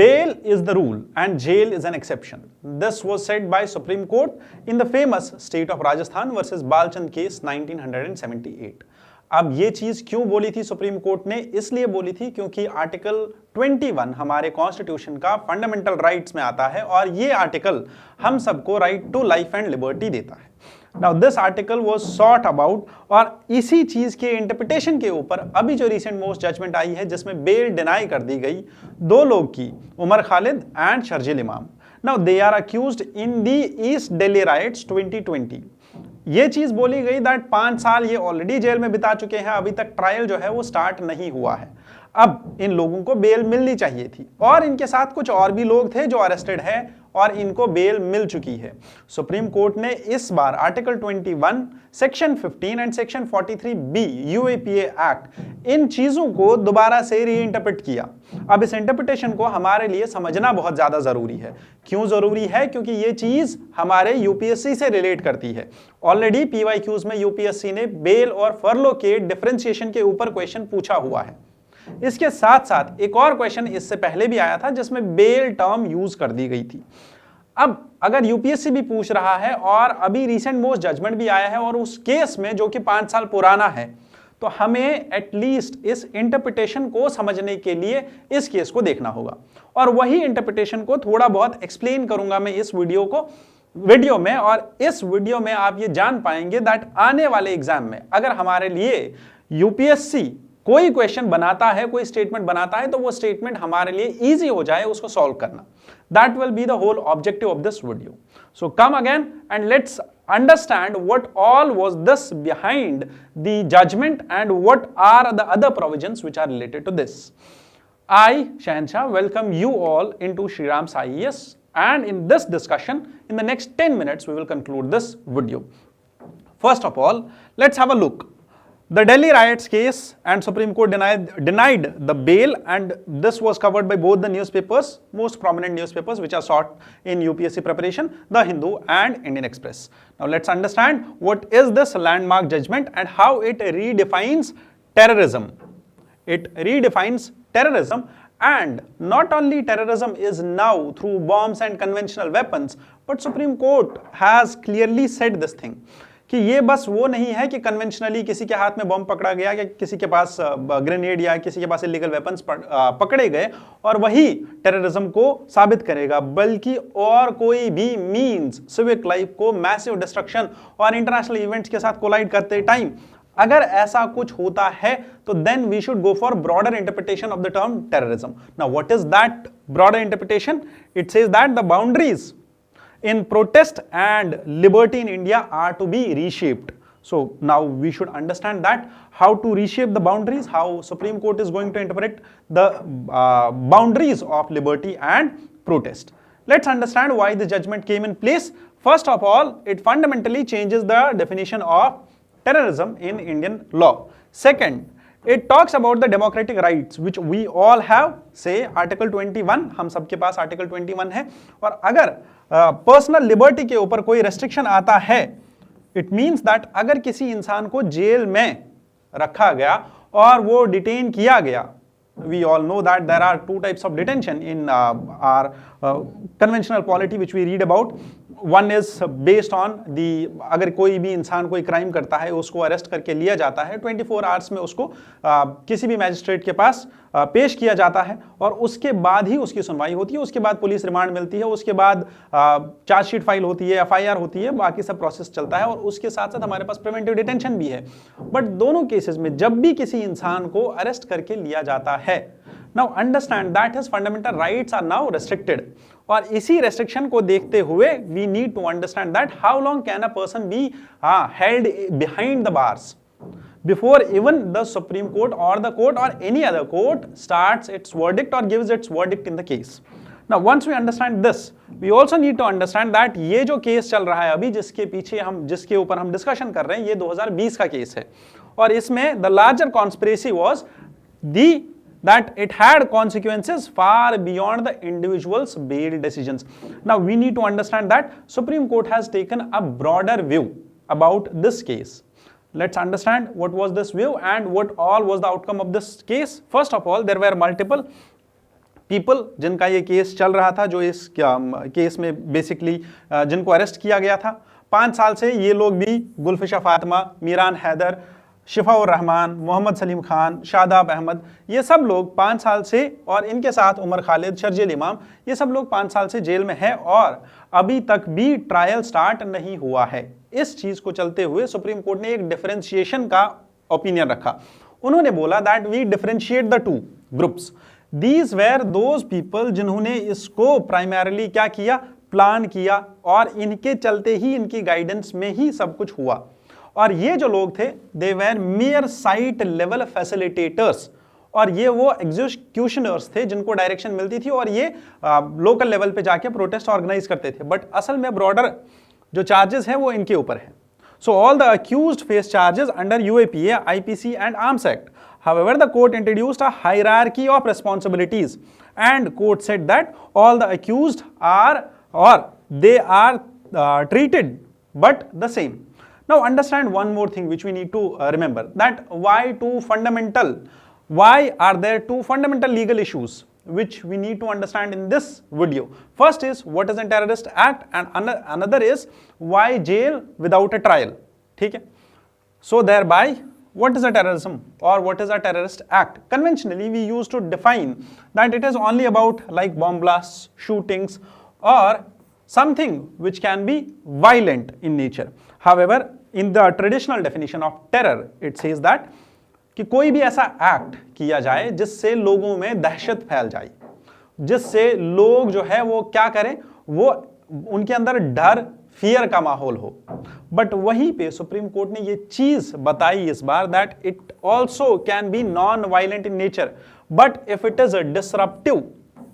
bail is the rule and jail is an exception. This was said by Supreme Court in the famous state of Rajasthan versus Balchand case 1978. अब ये चीज क्यों बोली थी supreme court ने? इसलिए बोली थी क्योंकि आर्टिकल 21 हमारे कॉन्स्टिट्यूशन का फंडामेंटल राइट्स में आता है और ये आर्टिकल हम सबको right to life and liberty देता है। Now this article was sought about, और इसी चीज के इंटरप्रिटेशन के ऊपर अभी जो रिसेंट मोस्ट जजमेंट आई है जिसमें बेल डिनाई कर दी गई दो लोग की, Umar Khalid and Sharjeel Imam. Now they are accused in the East Delhi riots 2020। ये चीज बोली गई दैट 5 साल ये ऑलरेडी जेल में बिता चुके हैं, अभी तक ट्रायल जो है वो स्टार्ट नहीं हुआ है। अब इन लोगों को बेल मिलनी चाहिए थी और इनके साथ कुछ और भी लोग थे जो अरेस्टेड है और इनको बेल मिल चुकी है। सुप्रीम कोर्ट ने इस बार article 21, section 15 and section 43B UAPA act, इन चीजों को दोबारा से रीइंटरप्रेट किया। अब इस इंटरप्रिटेशन को हमारे लिए समझना बहुत ज्यादा जरूरी है। क्यों जरूरी है? क्योंकि ये चीज हमारे यूपीएससी से रिलेट करती है। ऑलरेडी पीवाईक्यूज में यूपीएससी ने बेल और फर्लो के डिफरेंशिएशन के ऊपर क्वेश्चन पूछा हुआ है। इसके साथ साथ एक और क्वेश्चन इससे पहले भी आया था जिसमें बेल टर्म यूज कर दी गई थी। अब अगर यूपीएससी भी पूछ रहा है और अभी रिसेंट मोस्ट जजमेंट भी आया है और उस केस में जो कि 5 साल पुराना है, तो हमें एटलीस्ट इस इंटरप्रिटेशन को समझने के लिए इस केस को देखना होगा और वही इंटरप्रिटेशन को थोड़ा बहुत एक्सप्लेन करूंगा मैं इस वीडियो में। और इस वीडियो में आप ये जान पाएंगे दैट आने वाले एग्जाम में अगर हमारे लिए यूपीएससी कोई क्वेश्चन बनाता है, कोई स्टेटमेंट बनाता है, तो वो स्टेटमेंट हमारे लिए इजी हो जाए उसको सॉल्व करना। That will be the whole objective of this video. So come again and let's understand what all was this behind the judgment and what are the other provisions which are related to this. I, Shahanshah, welcome you all into Shriram Sai ES, and in this discussion, in the next 10 minutes, we will conclude this video. First of all, let's have a look. The Delhi riots case and Supreme Court denied the bail, and this was covered by both the newspapers, most prominent newspapers which are sought in UPSC preparation, The Hindu and Indian Express. Now let's understand what is this landmark judgment and how it redefines terrorism. It redefines terrorism, and not only terrorism is now through bombs and conventional weapons, but Supreme Court has clearly said this thing. कि ये बस वो नहीं है कि conventionally किसी के हाथ में बम पकड़ा गया या किसी के पास ग्रेनेड या किसी के पास इलीगल वेपन्स पकड़े गए और वही टेररिज्म को साबित करेगा, बल्कि और कोई भी मींस सिविक लाइफ को मैसिव डिस्ट्रक्शन और इंटरनेशनल इवेंट्स के साथ कोलाइड करते टाइम अगर ऐसा कुछ होता है तो then we should go for broader interpretation of the term terrorism. Now what is that broader interpretation? It says that the boundaries in protest and liberty in India are to be reshaped. So now we should understand that how to reshape the boundaries, how Supreme Court is going to interpret the boundaries of liberty and protest. Let's understand why the judgment came in place. First of all, it fundamentally changes the definition of terrorism in Indian law. Second, it talks about the democratic rights which we all have, say Article 21, हम सबके पास Article 21 है, और अगर personal liberty के ऊपर कोई restriction आता है, इट मींस दैट अगर किसी इंसान को जेल में रखा गया और वो डिटेन किया गया, we all know that there are 2 types of detention in our conventional polity which we read about. One is based on the, अगर कोई भी इंसान कोई क्राइम करता है उसको अरेस्ट करके लिया जाता है, 24 आवर्स में उसको किसी भी मैजिस्ट्रेट के पास पेश किया जाता है और उसके बाद ही उसकी सुनवाई होती है, उसके बाद पुलिस रिमांड मिलती है, उसके बाद चार्जशीट फाइल होती है, एफआईआर होती है, बाकी सब प्रोसेस चलता है और उसके साथ साथ हमारे पास प्रिवेंटिव डिटेंशन भी है। बट दोनों केसेस में जब भी किसी इंसान को अरेस्ट करके लिया जाता है, now understand that his fundamental rights are now restricted, और इसी रेस्ट्रिक्शन को देखते हुए we need to understand that how long can a person be held behind the bars before even the Supreme Court or the court or any other court starts its verdict or gives its verdict in the case. Now once we understand this, we also need to understand that ये जो case चल रहा है अभी जिसके ऊपर हम discussion कर रहे हैं, ये 2020 का केस है और इसमें the larger conspiracy was that it had consequences far beyond the individual's bail decisions. Now we need to understand that Supreme Court has taken a broader view about this case. Let's understand what was this view and what all was the outcome of this case. First of all, there were multiple people जिनका ये case चल रहा था, जो इस केस में basically जिनको अरेस्ट किया गया था 5 साल से, ये लोग भी गुलफिशा फातिमा, मीरान हैदर, शिफाउर रहमान, मोहम्मद सलीम खान, शादाब अहमद, ये सब लोग 5 साल से, और इनके साथ उमर खालिद, शर्जील इमाम, ये सब लोग 5 साल से जेल में हैं और अभी तक भी ट्रायल स्टार्ट नहीं हुआ है। इस चीज को चलते हुए सुप्रीम कोर्ट ने एक डिफरेंशिएशन का ओपिनियन रखा। उन्होंने बोला that we differentiate the two groups. These were those people जिन्होंने इसको प्राइमरली क्या किया, प्लान किया, और इनके चलते ही, इनकी गाइडेंस में ही सब कुछ हुआ। और ये जो लोग थे they were mayor site level facilitators, और ये वो एग्जीक्यूशनर्स थे जिनको डायरेक्शन मिलती थी और ये लोकल लेवल पे जाके प्रोटेस्ट ऑर्गेनाइज करते थे, बट असल में ब्रॉडर जो चार्जेस हैं वो इनके ऊपर है। So all the accused face charges under UAPA, IPC and arms act. However, the court introduced a hierarchy of responsibilities, and court said that all the accused are, or they are treated but the same. Now understand one more thing which we need to remember, that why are there two fundamental legal issues which we need to understand in this video. First is what is a terrorist act, and another is why jail without a trial. ठीक है? So thereby what is a terrorism or what is a terrorist act? Conventionally we used to define that it is only about like bomb blasts, shootings, or something which can be violent in nature. However, in the traditional definition of terror, it says that कि कोई भी ऐसा act किया जाए जिससे लोगों में दहशत फैल जाए, जिससे लोग जो है वो क्या करें, वो उनके अंदर डर, फियर का माहौल हो। बट वहीं पे सुप्रीम कोर्ट ने ये चीज बताई इस बार that it also can be non violent in nature, but if it is disruptive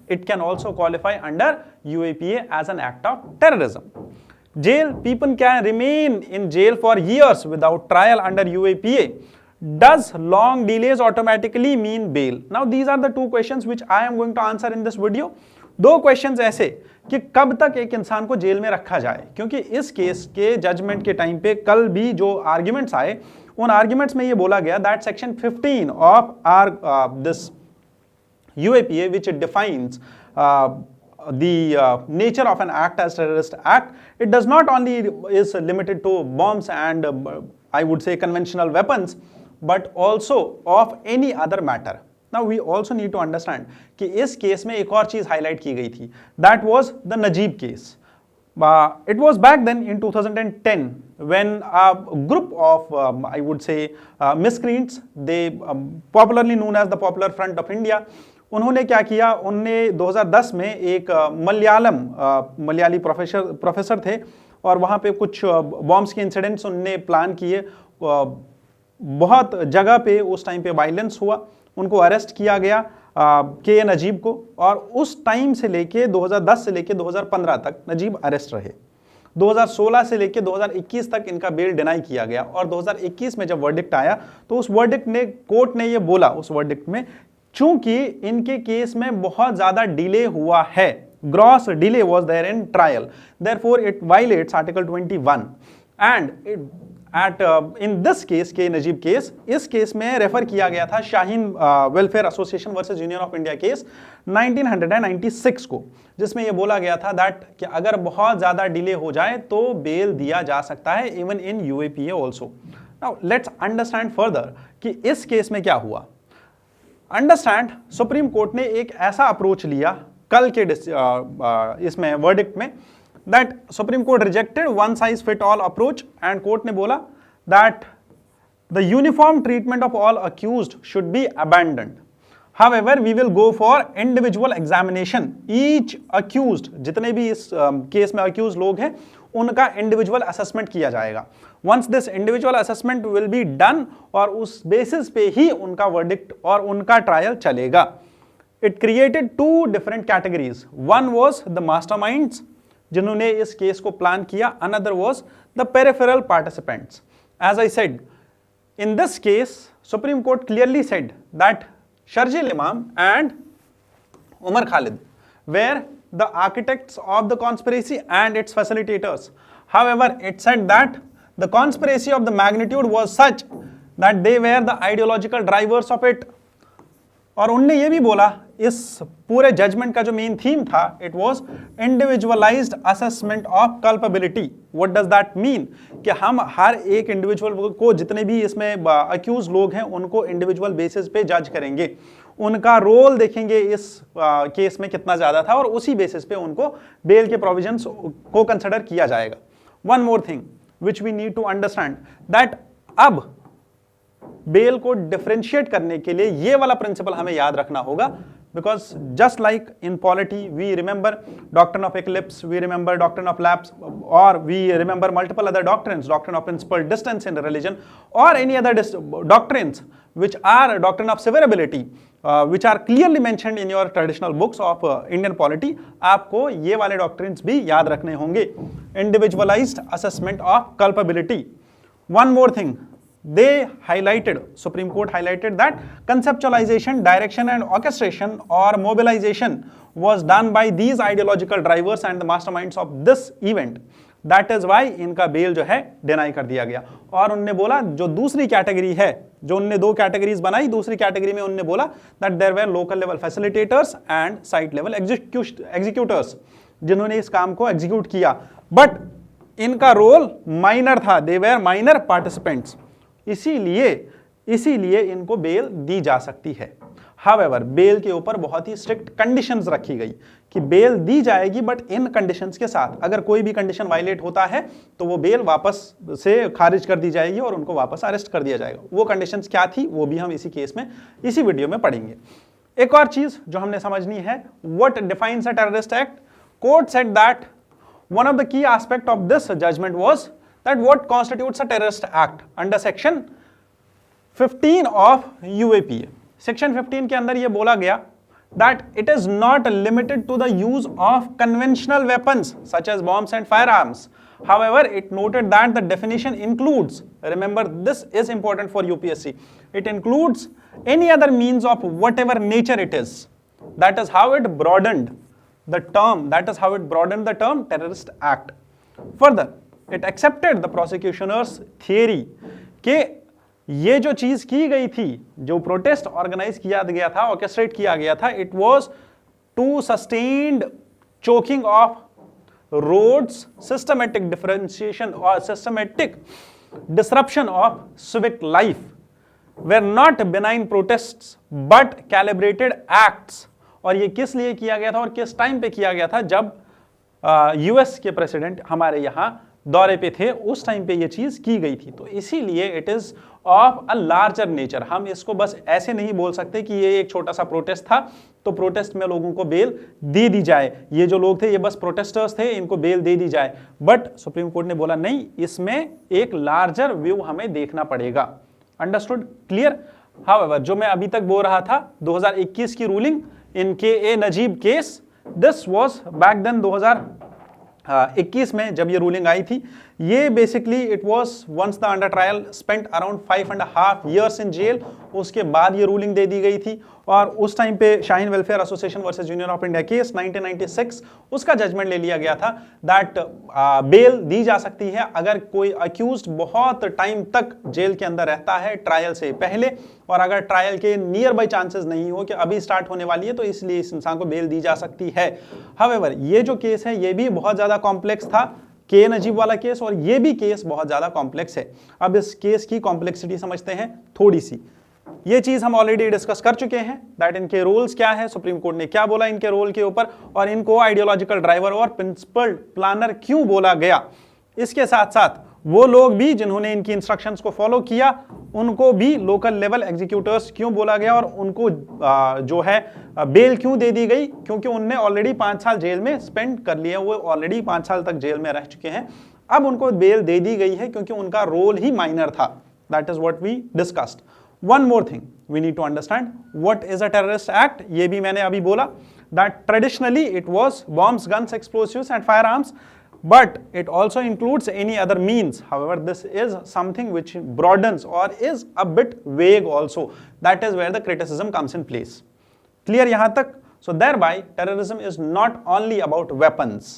it can also qualify under UAPA as an act of terrorism. Jail, people can remain in jail for years without trial under UAPA. Does long delays automatically mean bail? Now these are the two questions which I am going to answer in this video. दो questions ऐसे कि कब तक एक इंसान को jail में रखा जाए, क्योंकि इस केस के जजमेंट के टाइम पे कल भी जो आर्ग्यूमेंट्स आए, उन आर्ग्यूमेंट्स में ये बोला गया that section 15 of our this UAPA, which it defines the nature of an act as terrorist act, it does not only is limited to bombs and I would say conventional weapons, but also of any other matter. Now we also need to understand कि इस केस में एक और चीज highlight की गई थी, that was the Najib case. It was back then in 2010 when a group of I would say miscreants, they popularly known as the Popular Front of India, उन्होंने क्या किया, उनने 2010 में एक मलयाली प्रोफेसर थे और वहाँ पे कुछ बॉम्ब्स के इंसिडेंट्स उनने प्लान किए, बहुत जगह पे उस टाइम पे वायलेंस हुआ, उनको अरेस्ट किया गया के नजीब को, और उस टाइम से लेके 2010 से लेके 2015 तक नजीब अरेस्ट रहे। 2016 से लेके 2021 तक इनका बेल डिनाई किया गया, और 2021 में जब वर्डिक्ट आया तो उस वर्डिक्ट ने, कोर्ट ने ये बोला उस वर्डिक्ट में, चूंकि इनके केस में बहुत ज्यादा डिले हुआ है, gross delay was there in trial, therefore it violates article 21 and in this case के नजीब केस, इस केस में रेफर किया गया था Shaheen welfare association versus union of India case 1996 को, जिसमें यह बोला गया था दैट कि अगर बहुत ज्यादा डिले हो जाए तो बेल दिया जा सकता है even in UAPA also. Now let's understand further कि इस केस में क्या हुआ। अंडरस्टैंड, सुप्रीम कोर्ट ने एक ऐसा अप्रोच लिया कल के इसमें वर्डिक्ट में, that supreme court rejected one size fit all approach, and court ने बोला that the uniform treatment of all accused should be abandoned. However we will go for individual examination, each accused, जितने भी इस केस में accused लोग हैं उनका इंडिविजुअल असेसमेंट किया जाएगा। Once this individual assessment will be done, और उस बेसिस पे ही उनका वर्डिक्ट और उनका ट्रायल चलेगा। It created two different categories, one was the masterminds जिन्होंने इस केस को प्लान किया, another was the peripheral participants. As I said, in this case supreme court clearly said that Sharjeel Imam and Umar Khalid were the architects of the conspiracy and its facilitators. However, it said that the conspiracy of the magnitude was such that they were the ideological drivers of it. और उनने ये भी बोला इस पूरे judgement का जो main theme था, it was individualised assessment of culpability. What does that mean? कि हम हर एक इंडिविजुअल को, जितने भी इसमें अक्यूज लोग हैं, उनको इंडिविजुअल बेसिस पे जज करेंगे, उनका रोल देखेंगे इस केस में कितना ज्यादा था, और उसी बेसिस पे उनको बेल के प्रोविजंस को कंसिडर किया जाएगा। One more thing which we need to understand that अब बेल को डिफरेंशिएट करने के लिए ये वाला प्रिंसिपल हमें याद रखना होगा, because just like in polity we remember doctrine of eclipse, we remember doctrine of lapse, और we remember multiple other doctrines, doctrine of principle distance in religion, और any other doctrines which are doctrine of severability, which are clearly mentioned in your traditional books of Indian polity. आपको ये वाले doctrines भी याद रखने होंगे। Individualized assessment of culpability. One more thing, they highlighted, Supreme Court highlighted that conceptualization, direction and orchestration or mobilization was done by these ideological drivers and the masterminds of this event. That is why इनका bail जो है deny कर दिया गया। और उनने बोला जो दूसरी कैटेगरी है, जो उनने दो कैटेगरीज बनाई, दूसरी कैटेगरी में उनने बोला that there were local level facilitators and site level executors, जिन्होंने इस काम को एग्जीक्यूट किया, बट इनका रोल माइनर था, दे वर माइनर पार्टिसिपेंट्स, इसीलिए इनको बेल दी जा सकती है। हाउएवर बेल के ऊपर बहुत ही स्ट्रिक्ट कंडीशंस रखी गई कि बेल दी जाएगी बट इन कंडीशंस के साथ, अगर कोई भी कंडीशन वायलेट होता है तो वो बेल वापस से खारिज कर दी जाएगी और उनको वापस अरेस्ट कर दिया जाएगा। वो कंडीशंस क्या थी वो भी हम इसी केस में, इसी वीडियो में पढ़ेंगे। एक और चीज जो हमने समझनी है, what defines a terrorist act. Court said that one of the key aspect of this judgment was that what constitutes a terrorist act under section 15 of UAPA. Section 15 के अंदर यह बोला गया that it is not limited to the use of conventional weapons such as bombs and firearms. However, it noted that the definition includes, remember this is important for UPSC, it includes any other means of whatever nature it is. That is how it broadened the term terrorist act. Further, it accepted the prosecutioner's theory के ये जो चीज की गई थी, जो protest organise किया गया था, ऑर्केस्ट्रेट किया गया था, it was to sustained choking of roads, systematic differentiation और systematic disruption of civic life were not benign protests but calibrated acts. और ये किस लिए किया गया था और किस टाइम पे किया गया था? जब यूएस के प्रेसिडेंट हमारे यहां दौरे पे थे, उस टाइम पे ये चीज की गई थी। तो इसीलिए it is of a larger nature. हम इसको बस ऐसे नहीं बोल सकते कि ये एक छोटा सा प्रोटेस्ट था तो प्रोटेस्ट में लोगों को बेल दे दी जाए, ये जो लोग थे ये बस प्रोटेस्टर्स थे, इनको बेल दे दी जाए। बट सुप्रीम कोर्ट ने बोला नहीं, इसमें एक लार्जर व्यू हमें देखना पड़ेगा। अंडरस्टूड? क्लियर? हाउएवर जो मैं अभी तक बोल रहा था 2021 की ruling in K Najeeb case, this was back then 2021 में जब ये रूलिंग आई थी। ये basically it was once the under trial spent around 5.5 years in jail, उसके बाद ये रूलिंग दे दी गई थी। और उस टाइम पे Shaheen welfare association versus union of India case 1996, उसका जजमेंट ले लिया गया था दैट बेल दी जा सकती है अगर कोई अक्यूज्ड बहुत टाइम तक जेल के अंदर रहता है ट्रायल से पहले, और अगर ट्रायल के नियर बाई चांसेस नहीं हो कि अभी स्टार्ट होने वाली है, तो इसलिए इस इंसान को बेल दी जा सकती है। हाउएवर ये जो केस है ये भी बहुत ज्यादा कॉम्प्लेक्स था, के नजीब वाला केस, और ये भी केस बहुत ज्यादा कॉम्प्लेक्स है। अब इस केस की कॉम्प्लेक्सिटी समझते हैं थोड़ी सी। ये चीज हम ऑलरेडी डिस्कस कर चुके हैं दैट इनके रोल्स क्या है, सुप्रीम कोर्ट ने क्या बोला इनके रोल के ऊपर, और इनको आइडियोलॉजिकल ड्राइवर और प्रिंसिपल प्लानर क्यों बोला गया। इसके साथ साथ वो लोग भी जिन्होंने इनकी इंस्ट्रक्शंस को फॉलो किया उनको भी लोकल लेवल एग्जीक्यूटर्स क्यों बोला गया, और उनको जो है बेल क्यों दे दी गई, क्योंकि उनने ऑलरेडी 5 साल जेल में स्पेंड कर लिए, वो ऑलरेडी 5 साल तक जेल में रह चुके हैं। अब उनको बेल दे दी गई है क्योंकि उनका रोल ही माइनर था। That is what we discussed. One more thing we need to understand what is a terrorist act. ये भी मैंने अभी बोला that traditionally it was bombs, guns, explosives and fire arms, but it also includes any other means. However, this is something which broadens or is a bit vague also. That is where the criticism comes in place. Clear yahan tak? So thereby terrorism is not only about weapons,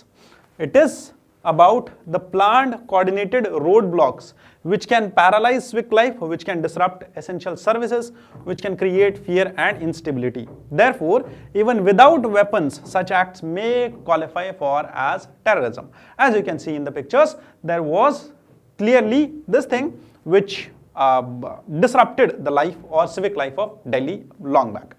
it is about the planned coordinated roadblocks which can paralyze civic life, which can disrupt essential services, which can create fear and instability. Therefore, even without weapons, such acts may qualify for as terrorism. As you can see in the pictures, there was clearly this thing which disrupted the life or civic life of Delhi long back.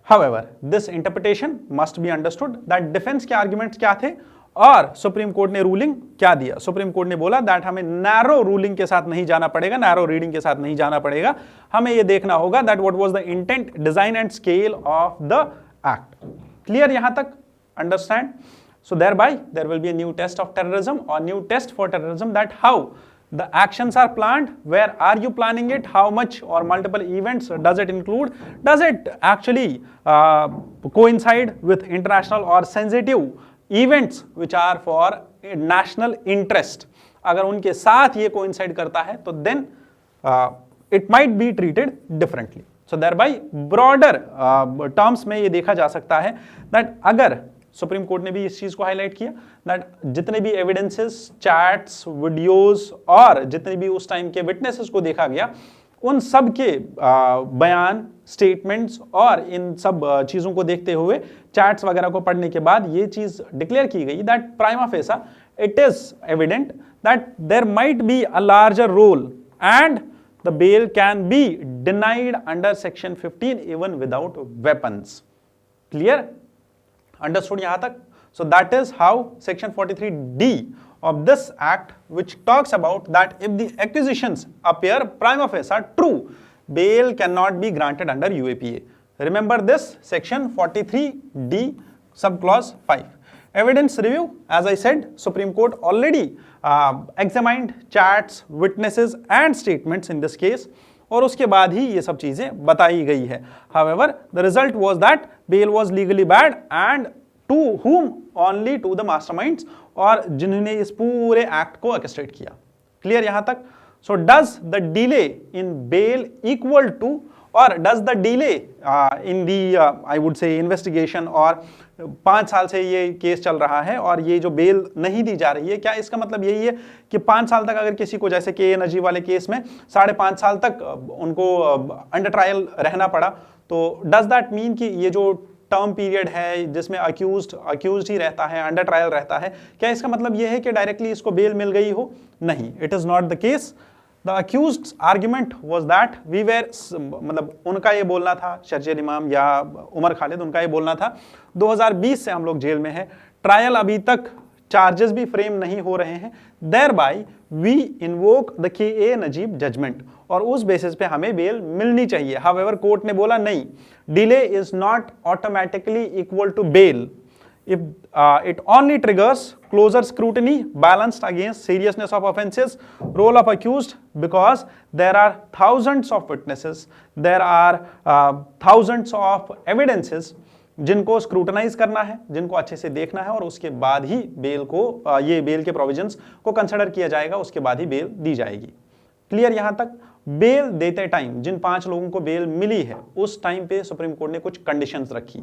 However, this interpretation must be understood that defense के arguments क्या थे और supreme court ने ruling क्या दिया. Supreme court ने बोला that हमें नैरो रूलिंग के साथ नहीं जाना पड़ेगा, नैरो रीडिंग के साथ नहीं जाना पड़ेगा, हमें यह देखना होगा that what was the intent, design and scale of the act. Clear यहां तक? Understand? So thereby there will be a new test of terrorism or new test for terrorism, that how the actions are planned, where are you planning it, how much or multiple events does it include, does it actually coincide with international or sensitive events which are for national interest. अगर उनके साथ ये coincide करता है तो then it might be treated differently. So thereby broader terms में ये देखा जा सकता है that अगर सुप्रीम कोर्ट ने भी इस चीज को हाईलाइट किया दैट जितने भी एविडेंसेस, चैट्स, वीडियोस और जितने भी उस टाइम के विटनेसेस को देखा गया, उन सब के बयान, स्टेटमेंट्स और इन सब चीजों को देखते हुए, चैट्स वगैरह को पढ़ने के बाद ये चीज डिक्लेयर की गई that prima facie it is evident that there might be a larger role and the bail can be denied under section 15 even without weapons. Clear? Understood yahan tak? So that is how section 43D of this act, which talks about that if the accusations appear prima facie true, bail cannot be granted under UAPA. Remember this section 43D subclause 5. Evidence review, as I said, Supreme Court already examined chats, witnesses and statements in this case, और उसके बाद ही ये सब चीजें बताई गई है. However, the result was that bail was legally bad and to whom? Only to the masterminds, और जिन्होंने इस पूरे एक्ट को orchestrate किया. क्लियर यहां तक? So does the delay in bail equal to, or does the delay in the I would say investigation, और 5 साल से ये केस चल रहा है और ये जो बेल नहीं दी जा रही है, क्या इसका मतलब यही है कि 5 साल तक अगर किसी को, जैसे के नजीब वाले केस में 5.5 साल तक उनको अंडर ट्रायल रहना पड़ा, तो डज दैट मीन कि ये जो टर्म पीरियड है जिसमें अक्यूज्ड ही रहता है, अंडर ट्रायल रहता है, क्या इसका मतलब ये है कि डायरेक्टली इसको बेल मिल गई हो? नहीं, it is not the case. The accused's argument was that we were, मतलब उनका ये बोलना था, शर्जील इमाम या उमर खालिद, उनका ये बोलना था 2020 से हम लोग जेल में हैं, ट्रायल अभी तक चार्जेस भी फ्रेम नहीं हो रहे हैं, thereby we invoke the K.A. Najeeb judgment, और उस बेसिस पे हमें बेल मिलनी चाहिए. However, कोर्ट ने बोला नहीं, delay is not automatically equal to bail. If it only triggers closer scrutiny balanced against seriousness of offenses, role of accused, because there are thousands of witnesses, there are thousands of evidences जिनको scrutinise करना है, जिनको अच्छे से देखना है, और उसके बाद ही बेल को, ये बेल के प्रोविजंस को कंसिडर किया जाएगा, उसके बाद ही बेल दी जाएगी. क्लियर यहां तक? बेल देते टाइम जिन 5 लोगों को बेल मिली है, उस टाइम पे सुप्रीम कोर्ट ने कुछ कंडीशंस रखी.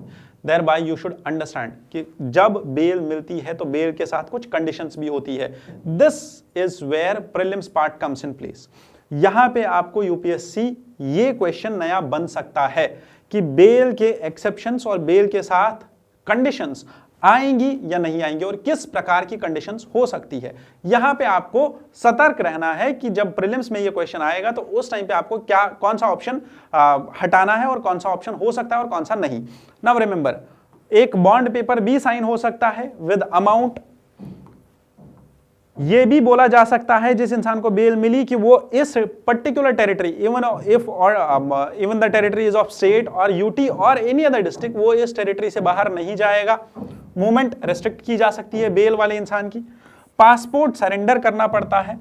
Thereby you should understand कि जब बेल मिलती है तो बेल के साथ कुछ कंडीशंस भी होती है. This is where prelims part comes in place. यहां पे आपको यूपीएससी ये क्वेश्चन नया बन सकता है कि बेल के एक्सेप्शंस और बेल के साथ कंडीशंस आएंगी या नहीं आएंगी, और किस प्रकार की कंडीशंस हो सकती है. यहां पे आपको सतर्क रहना है कि जब प्रीलिम्स में ये क्वेश्चन आएगा तो उस टाइम पे आपको क्या, कौन सा ऑप्शन हटाना है और कौन सा ऑप्शन हो सकता है और कौन सा नहीं. नाउ रिमेंबर, एक बॉन्ड पेपर भी साइन हो सकता है विद अमाउंट. ये भी बोला जा सकता है जिस इंसान को बेल मिली कि वो इस particular territory, even the territory is of state और यूटी और एनी अदर डिस्ट्रिक्ट, वो इस टेरिटरी से बाहर नहीं जाएगा. मूवमेंट रेस्ट्रिक्ट की जा सकती है बेल वाले इंसान की. पासपोर्ट सरेंडर करना पड़ता है.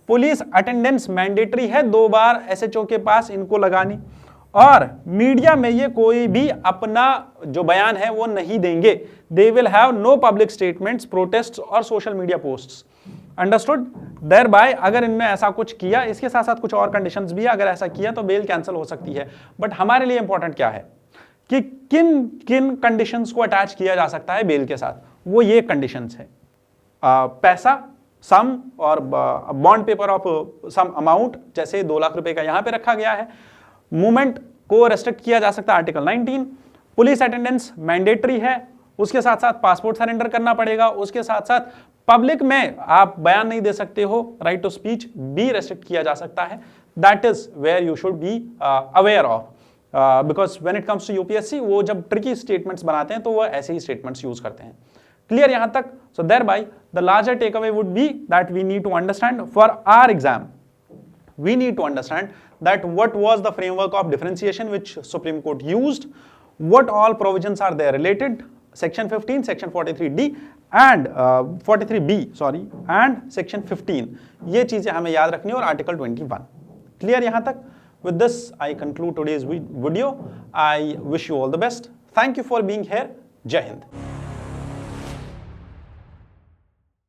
पुलिस अटेंडेंस मैंडेटरी है 2 बार एसएचओ के पास इनको लगानी. और मीडिया में ये कोई भी अपना जो बयान है वो नहीं देंगे. They will have no public statements, protest और social media posts. Understood? Thereby अगर इनमें ऐसा कुछ किया, इसके साथ साथ कुछ और कंडीशंस भी है, अगर ऐसा किया तो बेल कैंसिल हो सकती है. बट हमारे लिए इंपॉर्टेंट क्या है कि किन किन कंडीशंस को अटैच किया जा सकता है बेल के साथ. वो ये कंडीशंस है: पैसा, सम और bond paper of sum amount, जैसे 2 लाख रुपए का यहां पे रखा गया है। मूवमेंट को रेस्ट्रिक्ट किया जा सकता है आर्टिकल 19। पुलिस अटेंडेंस मैंडेटरी है, उसके साथ साथ पासपोर्ट सरेंडर करना पड़ेगा, उसके साथ साथ पब्लिक में आप बयान नहीं दे सकते हो, राइट टू स्पीच भी रेस्ट्रिक्ट किया जा सकता है। That is where you should be aware of, because when it comes to UPSC वो जब ट्रिकी स्टेटमेंट्स बनाते हैं तो वो ऐसे ही स्टेटमेंट्स यूज करते हैं। क्लियर यहां तक? So thereby the larger takeaway would be that we need to understand for our exam, we need to understand that what was the framework of differentiation which Supreme Court used, what all provisions are there related, section 15, section 43D and 43B sorry and section 15, ये चीजें हमें याद रखनी है, और article 21। Clear यहां तक? With this I conclude today's video. I wish you all the best. Thank you for being here. जय हिंद।